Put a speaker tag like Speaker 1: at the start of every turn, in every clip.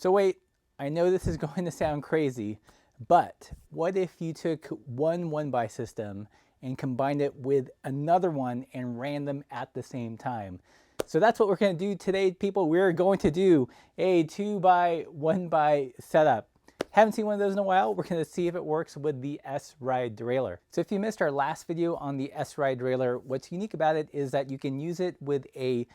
Speaker 1: So wait, I know this is going to sound crazy, but what if you took one 1x system and combined it with another one and ran them at the same time? So that's what we're going to do today, people. We're going to do a 2x1x setup. Haven't seen one of those in a while. We're going to see if it works with the S-Ride derailleur. So if you missed our last video on the S-Ride derailleur, what's unique about it is that you can use it with a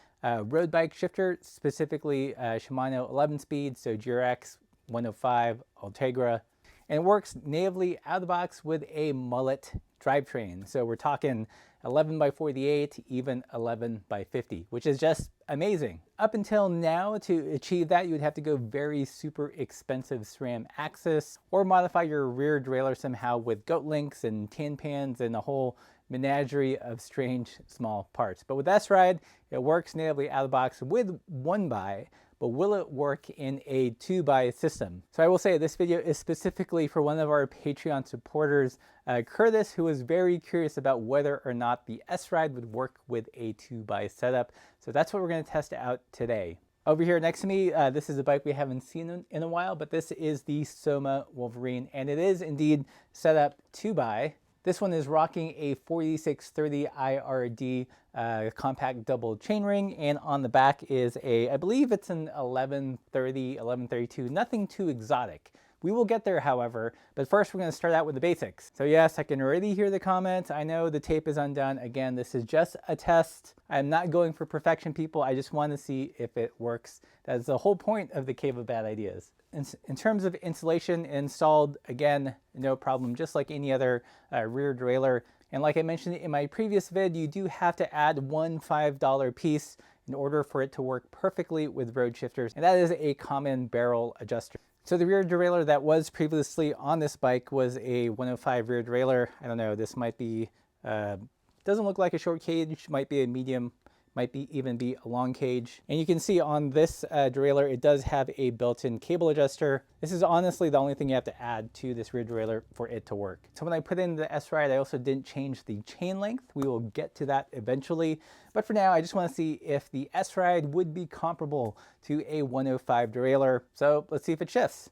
Speaker 1: road bike shifter, specifically Shimano 11-speed, so GRX 105 Ultegra, and it works natively out of the box with a Mullet drivetrain. So we're talking 11x48, even 11x50, which is just amazing. Up until now, to achieve that, you would have to go very super expensive SRAM axis or modify your rear derailleur somehow with goat links and tin pans and a whole menagerie of strange small parts. But with S-Ride, it works natively out of the box with 1x, but will it work in a 2x system? So I will say this video is specifically for one of our Patreon supporters, Curtis, who was very curious about whether or not the S-Ride would work with a 2x setup. So that's what we're going to test out today. Over here next to me, this is a bike we haven't seen in a while, but this is the Soma Wolverine, and it is indeed set up 2x. This one is rocking a 4630 IRD compact double chainring, and on the back is a, I believe it's an 1130, 1132, nothing too exotic. We will get there, however, but first we're going to start out with the basics. So yes, I can already hear the comments. I know the tape is undone. Again, this is just a test. I'm not going for perfection, people. I just want to see if it works. That's the whole point of the Cave of Bad Ideas. In terms of installation installed, again, no problem, just like any other rear derailleur. And like I mentioned in my previous vid, you do have to add one $5 piece in order for it to work perfectly with road shifters, and that is a common barrel adjuster. So the rear derailleur that was previously on this bike was a 105 rear derailleur. I don't know, this might be, doesn't look like a short cage, might be a medium, might even be a long cage. And you can see on this derailleur, it does have a built-in cable adjuster. This is honestly the only thing you have to add to this rear derailleur for it to work. So when I put in the S-Ride, I also didn't change the chain length. We will get to that eventually. But for now, I just want to see if the S-Ride would be comparable to a 105 derailleur. So let's see if it shifts.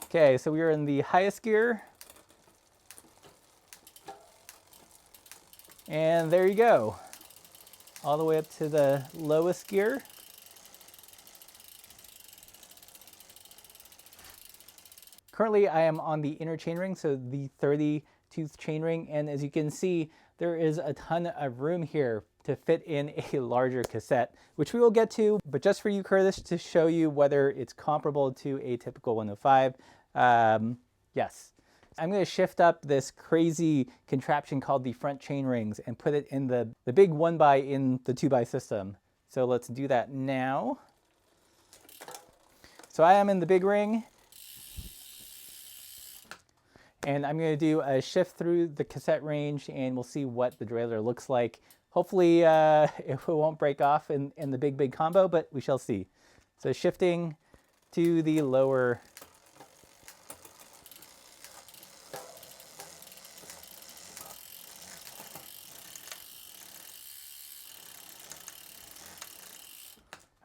Speaker 1: Okay, so we are in the highest gear. And there you go, all the way up to the lowest gear. Currently, I am on the inner chainring, so the 30-tooth chainring, and as you can see, there is a ton of room here to fit in a larger cassette, which we will get to, but just for you, Curtis, to show you whether it's comparable to a typical 105, yes. I'm going to shift up this crazy contraption called the front chain rings and put it in the big 1x in the 2x system. So let's do that now. So I am in the big ring, and I'm going to do a shift through the cassette range, and we'll see what the derailleur looks like. Hopefully it won't break off in the big combo, but we shall see. So shifting to the lower.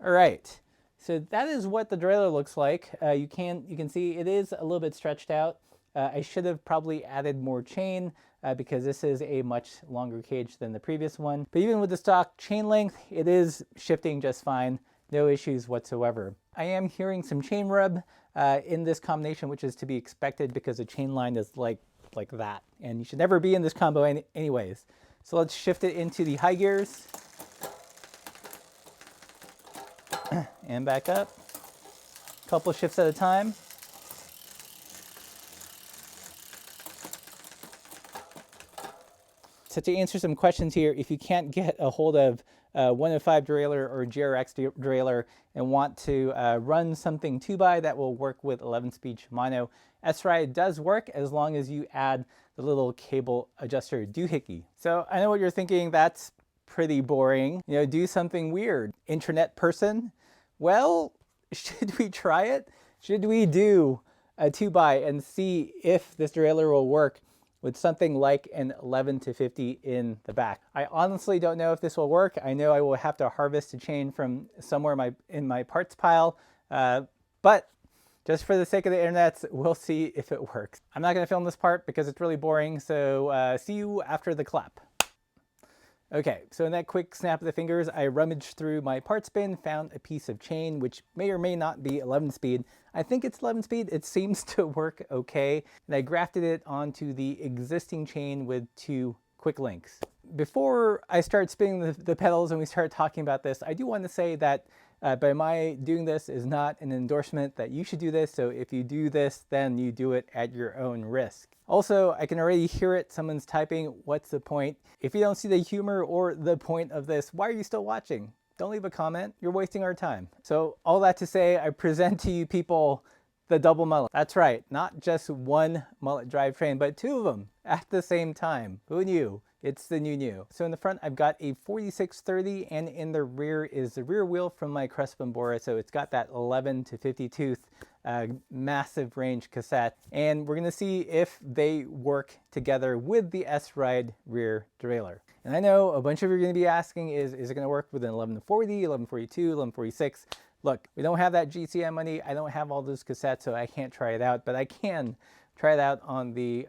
Speaker 1: All right, so that is what the derailleur looks like. You can see it is a little bit stretched out. I should have probably added more chain because this is a much longer cage than the previous one. But even with the stock chain length, it is shifting just fine. No issues whatsoever. I am hearing some chain rub in this combination, which is to be expected because the chain line is like that. And you should never be in this combo anyways. So let's shift it into the high gears. And back up, a couple shifts at a time. So to answer some questions here, if you can't get a hold of 105 derailleur or GRX derailleur and want to run something 2x that will work with 11-speed Shimano, S-Ride does work as long as you add the little cable adjuster doohickey. So I know what you're thinking, that's pretty boring. You know, do something weird. Intranet person? Well, should we try it? Should we do a 2x and see if this derailleur will work with something like an 11 to 50 in the back. I honestly don't know if this will work. I know I will have to harvest a chain from somewhere in my parts pile, but just for the sake of the internet, we'll see if it works. I'm not gonna film this part because it's really boring, so see you after the clap. Okay, so in that quick snap of the fingers, I rummaged through my parts bin, found a piece of chain, which may or may not be 11 speed. I think it's 11 speed. It seems to work okay. And I grafted it onto the existing chain with 2 quick links. Before I start spinning the pedals and we start talking about this, I do want to say that by my doing this is not an endorsement that you should do this. So if you do this, then you do it at your own risk. Also, I can already hear it. Someone's typing, what's the point? If you don't see the humor or the point of this, why are you still watching? Don't leave a comment. You're wasting our time. So all that to say, I present to you people the double mullet. That's right. Not just one mullet drivetrain, but 2 of them at the same time. Who knew? It's the new. So in the front, I've got a 4630, and in the rear is the rear wheel from my Crespin Bora. So it's got that 11 to 50 tooth massive range cassette. And we're gonna see if they work together with the S-Ride rear derailleur. And I know a bunch of you are gonna be asking, is it gonna work with an 1140, 1142, 1146? Look, we don't have that GCM money. I don't have all those cassettes, so I can't try it out, but I can try it out on the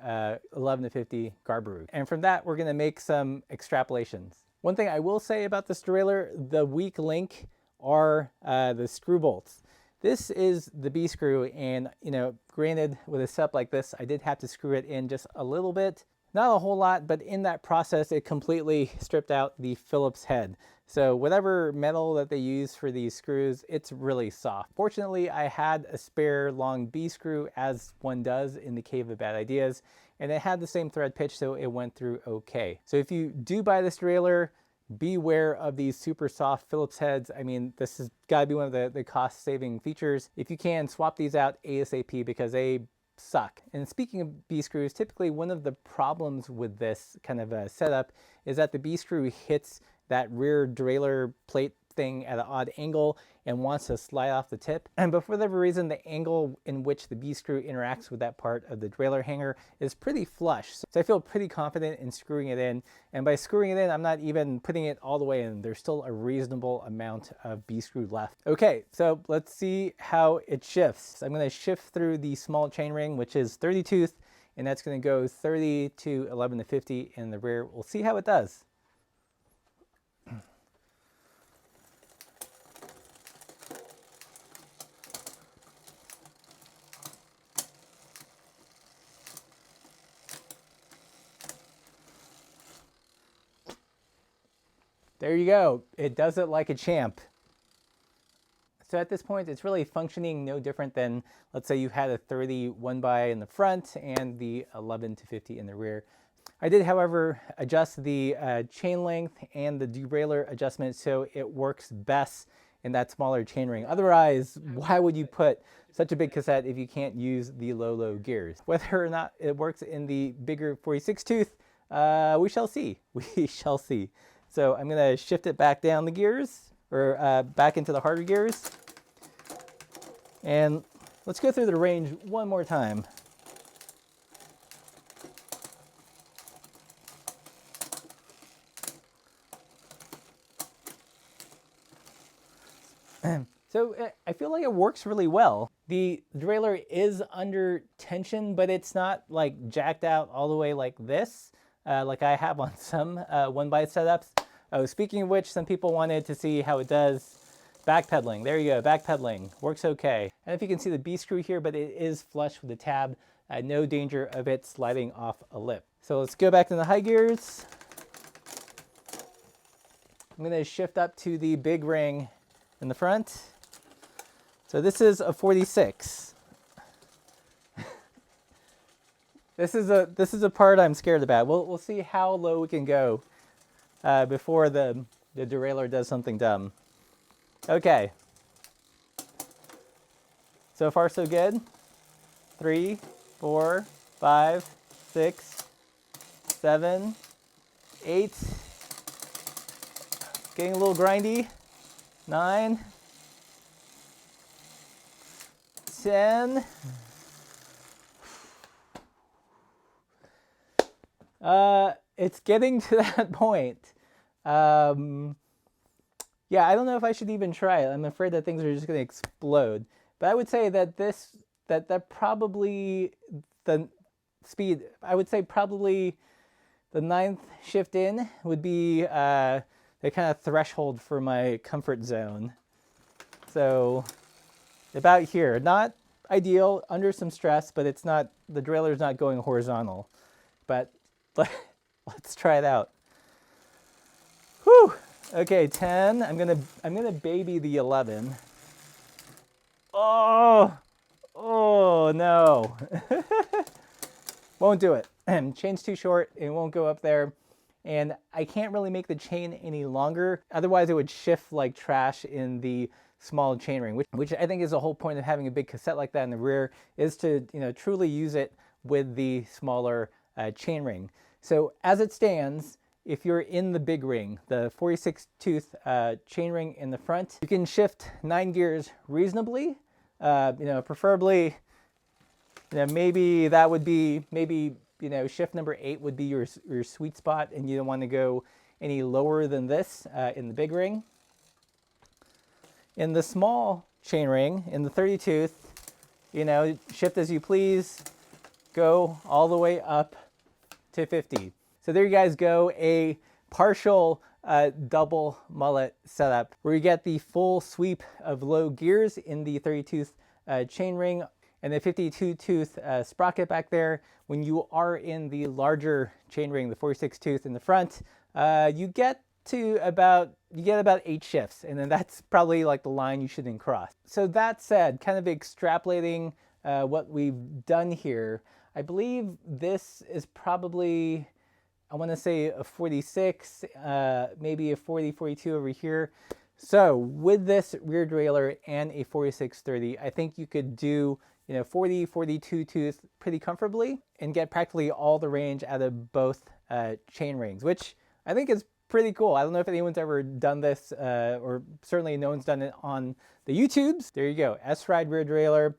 Speaker 1: 11 to 50 Garbaroo. And from that, we're gonna make some extrapolations. One thing I will say about this derailleur, the weak link are the screw bolts. This is the B screw, and granted, with a setup like this, I did have to screw it in just a little bit. Not a whole lot, but in that process, it completely stripped out the Phillips head. So whatever metal that they use for these screws, it's really soft. Fortunately, I had a spare long B screw, as one does in the Cave of Bad Ideas, and it had the same thread pitch, so it went through okay. So if you do buy this derailleur, beware of these super soft Phillips heads. I mean, this has got to be one of the cost-saving features. If you can, swap these out ASAP because they suck. And speaking of B screws, typically one of the problems with this kind of a setup is that the B screw hits that rear derailleur plate thing at an odd angle and wants to slide off the tip. But for whatever reason, the angle in which the B screw interacts with that part of the derailleur hanger is pretty flush. So I feel pretty confident in screwing it in. And by screwing it in, I'm not even putting it all the way in. There's still a reasonable amount of B screw left. Okay, so let's see how it shifts. I'm gonna shift through the small chain ring, which is 30 tooth, and that's gonna go 30 to 11 to 50 in the rear. We'll see how it does. There you go. It does it like a champ. So at this point, it's really functioning no different than, let's say you had a 30 1x in the front and the 11 to 50 in the rear. I did, however, adjust the chain length and the derailleur adjustment so it works best in that smaller chain ring. Otherwise, why would you put such a big cassette if you can't use the low gears? Whether or not it works in the bigger 46 tooth, we shall see. We shall see. So I'm going to shift it back down the gears, or back into the harder gears. And let's go through the range one more time. So I feel like it works really well. The derailleur is under tension, but it's not like jacked out all the way like this, like I have on some 1x setups. Oh, speaking of which, some people wanted to see how it does backpedaling. There you go, backpedaling. Works okay. And if you can see the B screw here, but it is flush with the tab. No danger of it sliding off a lip. So let's go back to the high gears. I'm going to shift up to the big ring in the front. So this is a 46. This is a part I'm scared about. We'll see how low we can go before the derailleur does something dumb. Okay. So far so good. 3, 4, 5, 6, 7, 8. Getting a little grindy. 9, 10. It's getting to that point. Yeah, I don't know if I should even try it. I'm afraid that things are just going to explode. But I would say that that probably the speed, I would say probably the 9th shift in would be the kind of threshold for my comfort zone. So about here, not ideal, under some stress, but it's not, the derailleur's not going horizontal. But let's try it out. Whew. Okay, 10. I'm gonna baby the 11. Oh, oh no. Won't do it. Chain's too short, it won't go up there. And I can't really make the chain any longer. Otherwise it would shift like trash in the small chainring, which I think is the whole point of having a big cassette like that in the rear, is to, you know, truly use it with the smaller chainring. So as it stands, if you're in the big ring, the 46 tooth chainring in the front, you can shift 9 gears reasonably. You know, preferably, you know, maybe that would be, you know, shift number 8 would be your sweet spot, and you don't want to go any lower than this in the big ring. In the small chainring, in the 30 tooth, you know, shift as you please, go all the way up to 50. So there you guys go, a partial double mullet setup where you get the full sweep of low gears in the 30 tooth chainring and the 52 tooth sprocket back there. When you are in the larger chainring, the 46 tooth in the front, you get about 8 shifts, and then that's probably like the line you shouldn't cross. So that said, kind of extrapolating what we've done here, I believe this is probably, I want to say a 46, maybe a 40, 42 over here. So with this rear derailleur and a 4630, I think you could do, you know, 40, 42 tooth pretty comfortably and get practically all the range out of both chain rings, which I think is pretty cool. I don't know if anyone's ever done this, or certainly no one's done it on the YouTubes. There you go, S-Ride rear derailleur.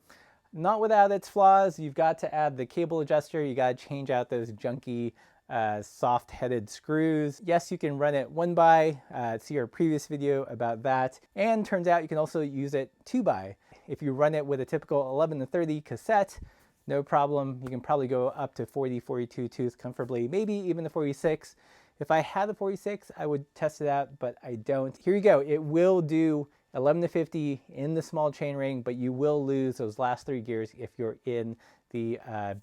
Speaker 1: Not without its flaws. You've got to add the cable adjuster. You got to change out those junky soft-headed screws. Yes, you can run it 1x, see our previous video about that. And turns out you can also use it 2x. If you run it with a typical 11 to 30 cassette, no problem. You can probably go up to 40, 42 tooth comfortably, maybe even the 46. If I had the 46, I would test it out, but I don't. Here you go. It will do 11 to 50 in the small chainring, but you will lose those last 3 gears if you're in the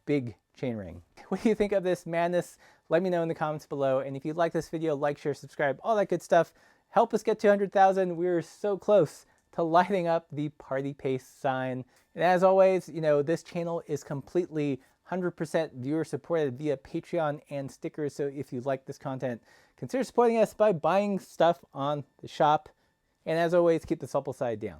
Speaker 1: big chainring. What do you think of this madness? Let me know in the comments below. And if you like this video, like, share, subscribe, all that good stuff. Help us get to 100,000. We're so close to lighting up the party pace sign. And as always, you know, this channel is completely 100% viewer supported via Patreon and stickers. So if you like this content, consider supporting us by buying stuff on the shop. And as always, keep the supple side down.